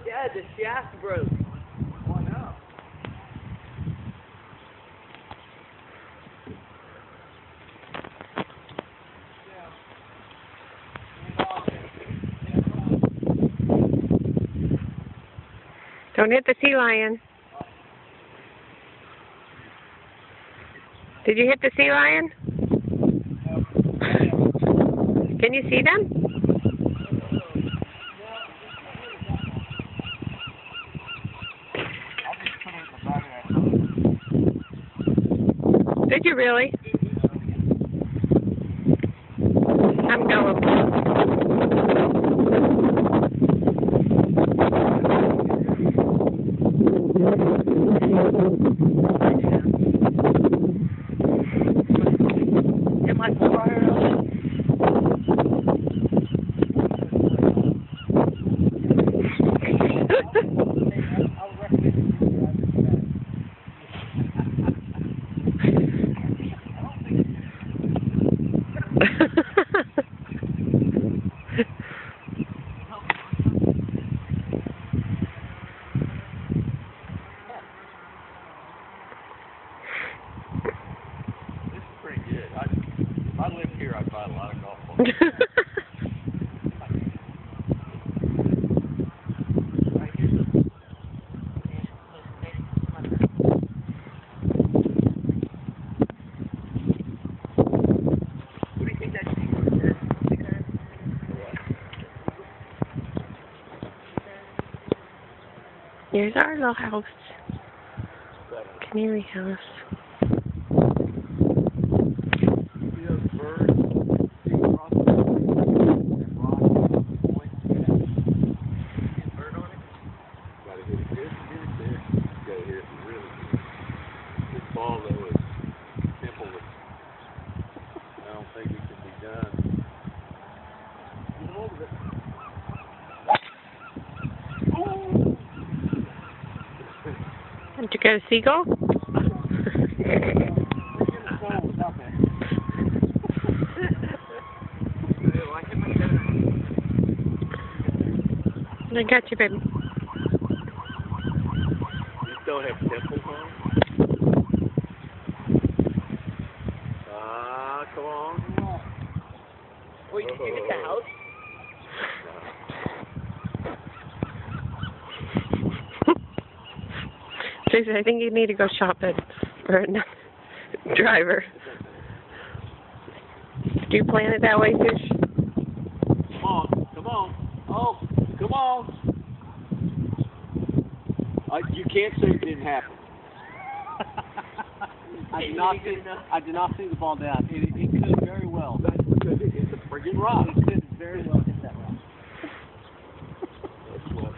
Yeah, the shaft broke. Oh, no. Don't hit the sea lion. Did you hit the sea lion? Can you see them? Did you really? I'm going. Am I fire? Pretty good. If I lived here, I'd buy a lot of golf balls. What do you think that is? Here's our little house. Canary house. Ball though is simple. I don't think it can be done. Did you get a seagull? I got you, baby. You don't have temples on? Come on. Wait, did you hit the house? Jason, I think you need to go shopping for a driver. Do you plan it that way, Fish? Come on. Come on. Oh, come on. You can't say it didn't happen. I did not see the ball down. It could very well. That's because it's a friggin' rock. It could very well hit that rock. That's my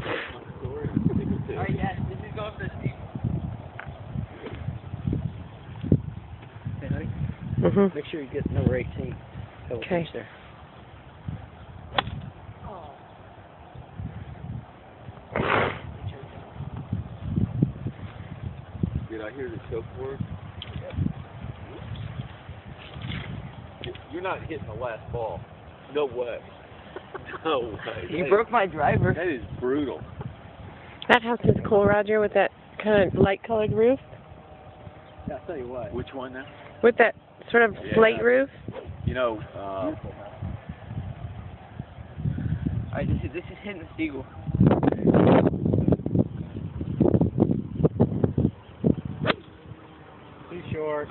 story. Alright, yes, this is going for Steve. Okay, honey? Mm-hmm. Make sure you get number 18. Okay. There. Did I hear the choke word? You're not hitting the last ball. No way. No way. You broke my driver. That is brutal. That house is cool, Roger, with that kind of light-colored roof. Yeah, I'll tell you what. Which one now? With that sort of slate roof. You know, Alright, this is hitting the seagull. Too short.